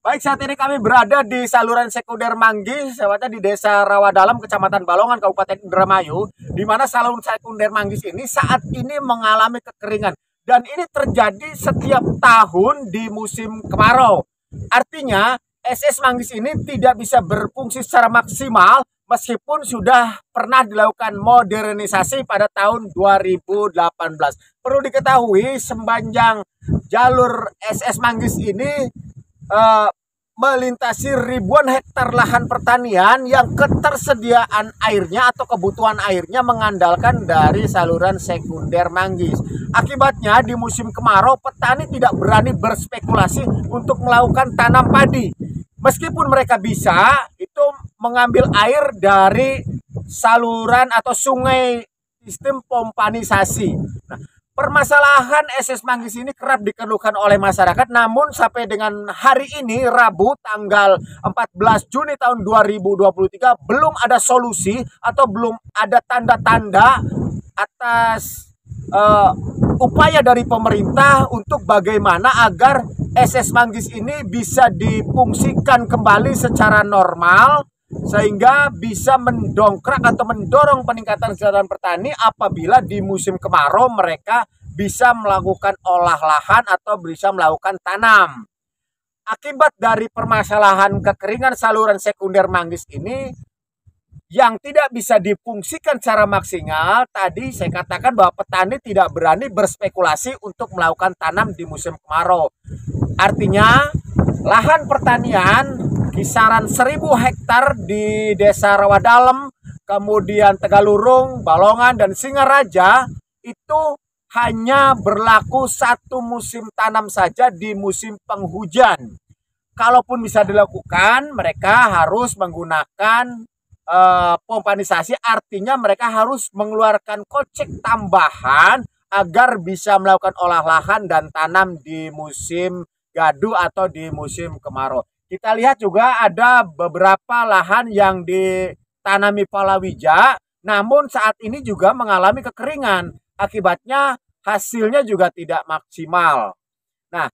Baik, saat ini kami berada di saluran sekunder Manggis, tepatnya di Desa Rawadalam, Kecamatan Balongan, Kabupaten Indramayu, di mana saluran sekunder Manggis ini saat ini mengalami kekeringan. Dan ini terjadi setiap tahun di musim kemarau. Artinya, SS Manggis ini tidak bisa berfungsi secara maksimal meskipun sudah pernah dilakukan modernisasi pada tahun 2018. Perlu diketahui, sepanjang jalur SS Manggis ini melintasi ribuan hektar lahan pertanian yang ketersediaan airnya atau kebutuhan airnya mengandalkan dari saluran sekunder Manggis. Akibatnya di musim kemarau petani tidak berani berspekulasi untuk melakukan tanam padi. Meskipun mereka bisa itu mengambil air dari saluran atau sungai sistem pompanisasi. Nah, permasalahan SS Manggis ini kerap dikeluhkan oleh masyarakat, namun sampai dengan hari ini, Rabu, tanggal 14 Juni tahun 2023, belum ada solusi atau belum ada tanda-tanda atas upaya dari pemerintah untuk bagaimana agar SS Manggis ini bisa difungsikan kembali secara normal, sehingga bisa mendongkrak atau mendorong peningkatan kesejahteraan petani apabila di musim kemarau mereka bisa melakukan olah lahan atau bisa melakukan tanam. Akibat dari permasalahan kekeringan saluran sekunder Manggis ini yang tidak bisa difungsikan secara maksimal, tadi saya katakan bahwa petani tidak berani berspekulasi untuk melakukan tanam di musim kemarau. Artinya lahan pertanian kisaran 1000 hektar di Desa Rawadalam, kemudian Tegalurung, Balongan, dan Singaraja itu hanya berlaku satu musim tanam saja di musim penghujan. Kalaupun bisa dilakukan, mereka harus menggunakan pompanisasi, artinya mereka harus mengeluarkan kocek tambahan agar bisa melakukan olah lahan dan tanam di musim gaduh atau di musim kemarau. Kita lihat juga ada beberapa lahan yang ditanami palawija, namun saat ini juga mengalami kekeringan. Akibatnya hasilnya juga tidak maksimal. Nah,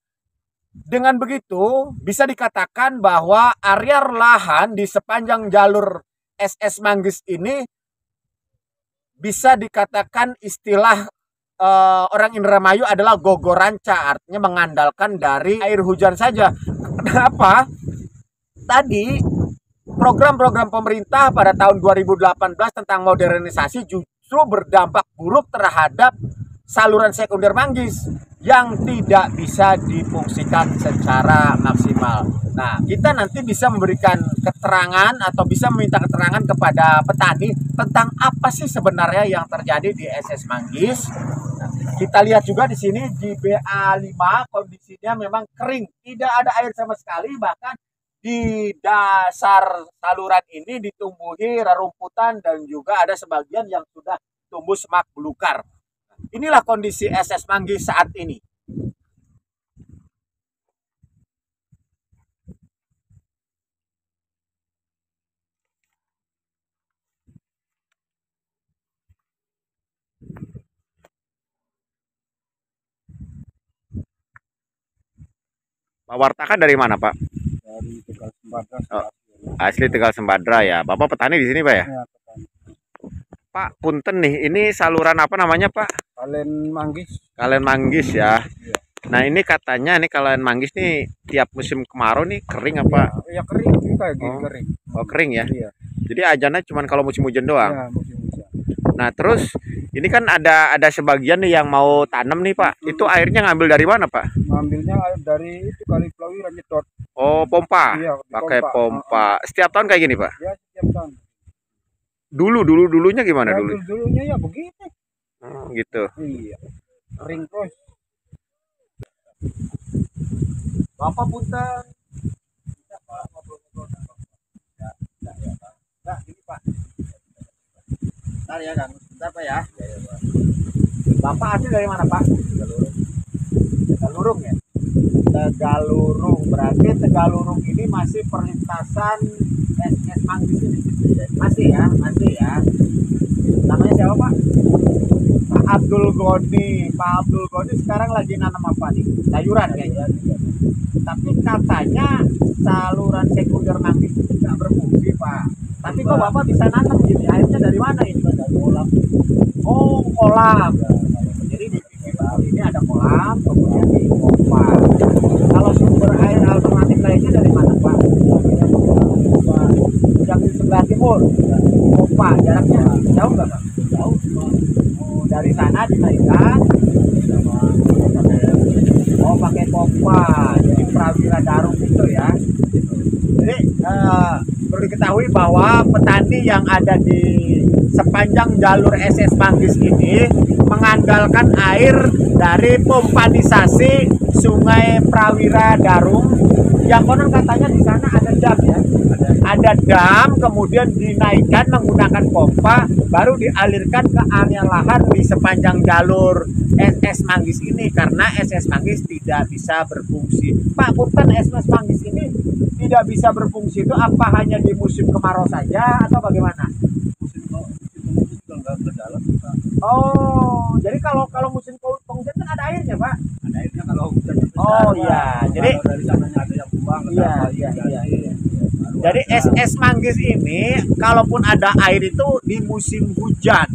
dengan begitu bisa dikatakan bahwa area lahan di sepanjang jalur SS Manggis ini bisa dikatakan istilah orang Indramayu adalah gogoranca, artinya mengandalkan dari air hujan saja. Kenapa? Tadi program-program pemerintah pada tahun 2018 tentang modernisasi justru berdampak buruk terhadap saluran sekunder Manggis yang tidak bisa difungsikan secara maksimal. Nah, kita nanti bisa memberikan keterangan atau bisa meminta keterangan kepada petani tentang apa sih sebenarnya yang terjadi di SS Manggis. Nah, kita lihat juga di sini di BA5 kondisinya memang kering, tidak ada air sama sekali, bahkan di dasar saluran ini ditumbuhi rerumputan dan juga ada sebagian yang sudah tumbuh semak belukar. Inilah kondisi SS Manggis saat ini. Pak Wartaka dari mana, Pak? Dari Tegal Sembadra. Oh, asli Tegal Sembadra ya. Bapak petani di sini, Pak ya? Ya, petani. Pak, punten nih, ini saluran apa namanya, Pak? Kalen Manggis. Kalen Manggis ya. Ya. Nah, ini katanya nih Kalen Manggis nih tiap musim kemarau nih kering apa? Ya kering juga gitu, kering. Oh, kering ya. Iya. Jadi ajannya cuma kalau musim hujan doang. Ya, musim hujan. Nah, terus ini kan ada sebagian nih yang mau tanam nih, Pak. Itu airnya ngambil dari mana, Pak? Ngambilnya air dari itu kali Pelawiran nyedot. Oh, pompa. Iya, Pakai pompa. Setiap tahun kayak gini, Pak? Ya, setiap tahun. Dulunya gimana Ya, dulu? dulunya ya begitu. Oh, gitu. Iya. Kering terus. Bapak punten. Nah, ini Pak. Bentar ya, Kang. Bentar, Pak ya. Bapak asli dari mana, Pak? Tegalurung ya? Tegalurung. Berarti Tegalurung ini masih perlintasan SS Manggis ini. Masih ya, masih ya. Namanya siapa, Pak? Pak Abdul Goni. Pak Abdul Goni sekarang lagi nanam apa nih? Sayuran kayaknya. Tapi katanya saluran sekunder Manggis itu tidak berfungsi, Pak. Tapi kok Bapak bisa nanam gini? Airnya dari mana ini? Dari kolam. Oh, kolam. Jadi di pinggir ini ada kolam, kemudian di pompa. Kalau sumber air alternatif lainnya dari mana, Pak? Yang di sebelah timur, pompa. Jaraknya jauh nggak, Pak? Jauh. Oh, dari sana dinaikkan. Oh, pakai pompa. Jadi Prawira Darum itu ya. Jadi perlu diketahui bahwa petani yang ada di sepanjang jalur SS Manggis ini mengandalkan air dari pompanisasi Sungai Prawira Darum yang konon katanya di sana ada dam ya. Ada dam, kemudian dinaikkan menggunakan pompa, baru dialirkan ke area lahan di sepanjang jalur SS Manggis ini karena SS Manggis tidak bisa berfungsi. Pak, punten SS Manggis ini tidak bisa berfungsi itu apa hanya di musim kemarau saja atau bagaimana? Oh, jadi kalau musim penghujan kan ada airnya, Pak? Ada airnya kalau hujan besar. Oh iya, jadi dari sananya ada yang buang. iya. Jadi SS Manggis ini kalaupun ada air itu di musim hujan.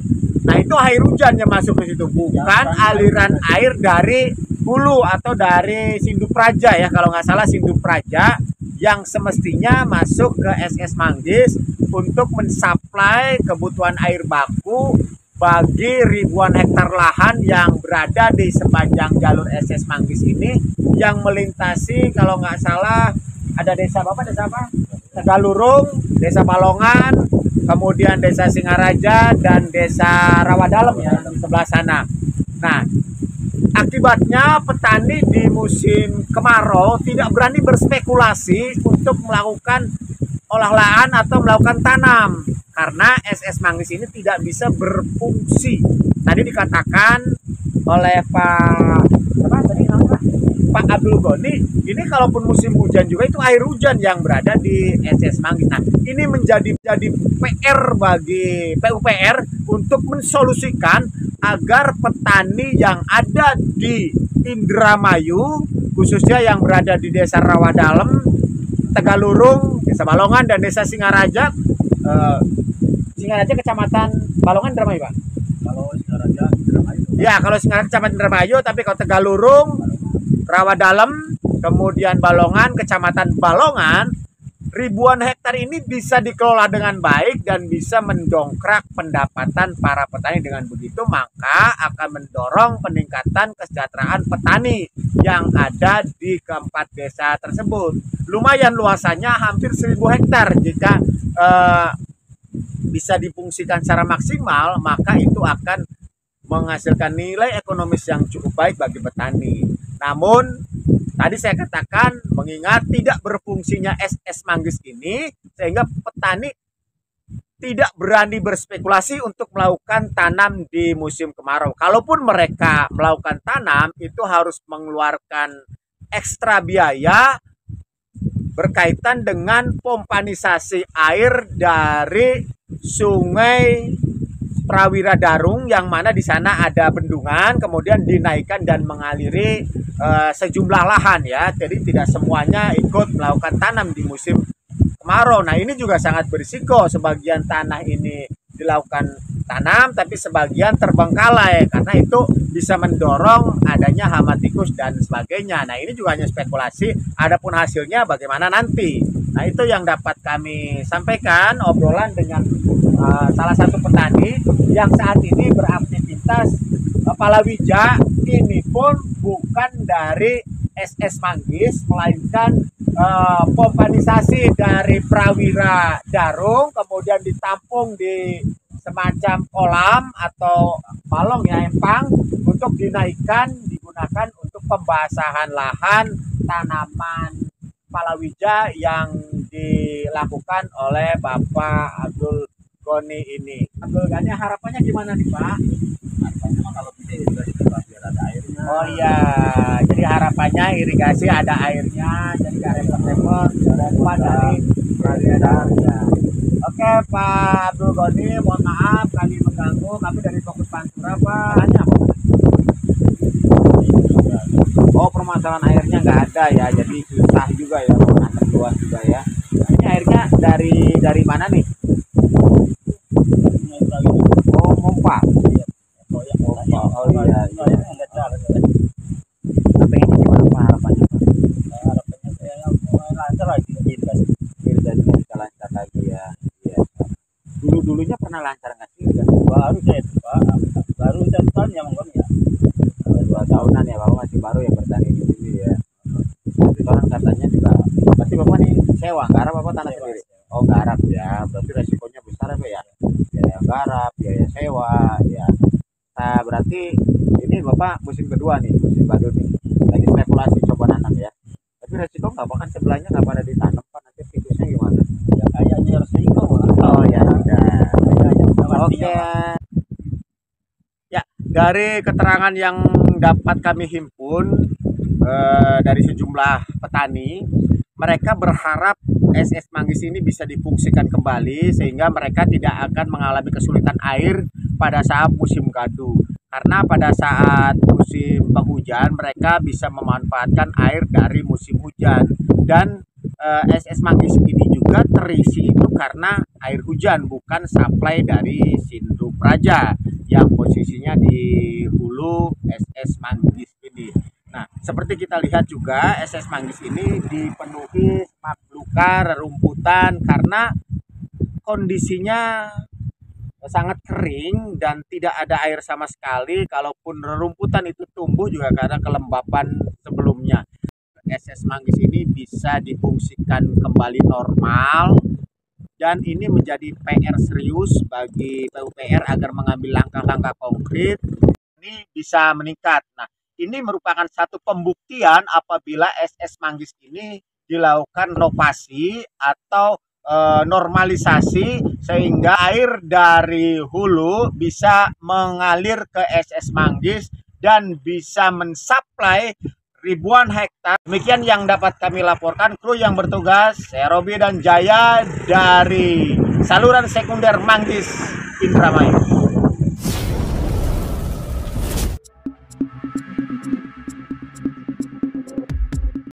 Nah, itu air hujan yang masuk ke situ, bukan aliran air dari hulu atau dari Sinduk Praja ya, kalau nggak salah Sinduk Praja yang semestinya masuk ke SS Manggis untuk mensuplai kebutuhan air baku bagi ribuan hektar lahan yang berada di sepanjang jalur SS Manggis ini yang melintasi kalau nggak salah ada desa apa? Tegalurung, Desa Balongan, kemudian Desa Singaraja dan Desa Rawadalem ya di sebelah sana. Nah, akibatnya petani di musim kemarau tidak berani berspekulasi untuk melakukan olah lahan atau melakukan tanam karena SS Manggis ini tidak bisa berfungsi. Tadi dikatakan oleh Pak Abdul Goni, ini kalaupun musim hujan juga itu air hujan yang berada di SS Manggis. Nah, ini menjadi PR bagi PUPR untuk mensolusikan agar petani yang ada di Indramayu, khususnya yang berada di Desa Rawadalem, Tegalurung, Desa Balongan, dan Desa Singaraja. Singaraja Kecamatan Balongan Indramayu, Pak? Kalau Singaraja Indramayu. Ya, kalau Singaraja Kecamatan Indramayu, tapi kalau Tegalurung, Rawadalem, kemudian Balongan, Kecamatan Balongan, ribuan hektar ini bisa dikelola dengan baik dan bisa mendongkrak pendapatan para petani. Dengan begitu maka akan mendorong peningkatan kesejahteraan petani yang ada di keempat desa tersebut. Lumayan luasannya hampir 1000 hektar. Jika bisa difungsikan secara maksimal, maka itu akan menghasilkan nilai ekonomis yang cukup baik bagi petani. Namun tadi saya katakan mengingat tidak berfungsinya SS Manggis ini sehingga petani tidak berani berspekulasi untuk melakukan tanam di musim kemarau. Kalaupun mereka melakukan tanam itu harus mengeluarkan ekstra biaya berkaitan dengan pompanisasi air dari Sungai Prawira Darum yang mana di sana ada bendungan, kemudian dinaikkan dan mengaliri sejumlah lahan ya. Jadi tidak semuanya ikut melakukan tanam di musim kemarau. Nah, ini juga sangat berisiko. Sebagian tanah ini dilakukan tanam tapi sebagian terbengkalai karena itu bisa mendorong adanya hama tikus dan sebagainya. Nah, ini juga hanya spekulasi, adapun hasilnya bagaimana nanti. Nah, itu yang dapat kami sampaikan obrolan dengan salah satu petani yang saat ini beraktivitas palawija. Ini pun bukan dari SS Manggis melainkan pompanisasi dari Prawira Darum, kemudian ditampung di semacam kolam atau balong ya, empang, untuk dinaikkan digunakan untuk pembasahan lahan tanaman palawija yang dilakukan oleh Bapak Abdul Goni ini. Abdul Goni, harapannya gimana nih, Pak? Harapannya mah kalau bisa irigasi tetap biar ada airnya. Oh iya, jadi harapannya irigasi ada airnya, jadi gak repot-repot dari Prawira Darum ya. Oke, Pak Abdul Goni, mohon maaf kami mengganggu, kami dari Fokus Pantura, Pak. permasalahan airnya nggak ada ya, jadi susah juga ya mau nanam luas juga ya. Ini airnya dari mana nih? Oh, Mompa. Mompa. Oh iya, iya. Pengennya gimana Pak harapannya Pak? Harapannya saya mulai lancar lagi irigasi. Irigasi bisa lancar lagi ya. Iya. Dulunya pernah lancar nggak sih? Baru saya itu Pak, baru 1 tahun ya Bang ya. 2 tahunan ya, Bapak masih baru ya bertani di sini ya. Tapi orang katanya juga, pasti Bapak nih sewa, garap Bapak tanah sendiri. Oh garap ya, berarti resikonya besar Pak ya. Biaya garap, biaya sewa ya. Nah berarti ini Bapak musim kedua nih, musim baru nih. Lagi spekulasi coba nanam ya. Tapi resiko nggak Pak, kan sebelahnya nggak pada ditanam Pak, nanti tikusnya gimana? Ya kayaknya harus ikut Pak. Oh ya sudah. Kayaknya Oke. Ya, dari keterangan yang dapat kami himpun dari sejumlah petani, mereka berharap SS Manggis ini bisa difungsikan kembali sehingga mereka tidak akan mengalami kesulitan air pada saat musim gadu. Karena pada saat musim penghujan mereka bisa memanfaatkan air dari musim hujan, dan SS Manggis ini juga terisi itu karena air hujan, bukan supply dari Sinduk Raja yang posisinya di hulu SS Manggis ini. Nah, seperti kita lihat juga SS Manggis ini dipenuhi semak belukar, rerumputan karena kondisinya sangat kering dan tidak ada air sama sekali. Kalaupun rerumputan itu tumbuh juga karena kelembapan sebelumnya. SS Manggis ini bisa difungsikan kembali normal, dan ini menjadi PR serius bagi PUPR agar mengambil langkah-langkah konkret ini bisa meningkat. Nah, ini merupakan satu pembuktian apabila SS Manggis ini dilakukan renovasi atau normalisasi sehingga air dari hulu bisa mengalir ke SS Manggis dan bisa mensuplai ribuan hektar. Demikian yang dapat kami laporkan. Kru yang bertugas, saya Robi dan Jaya dari saluran sekunder Manggis Indramayu.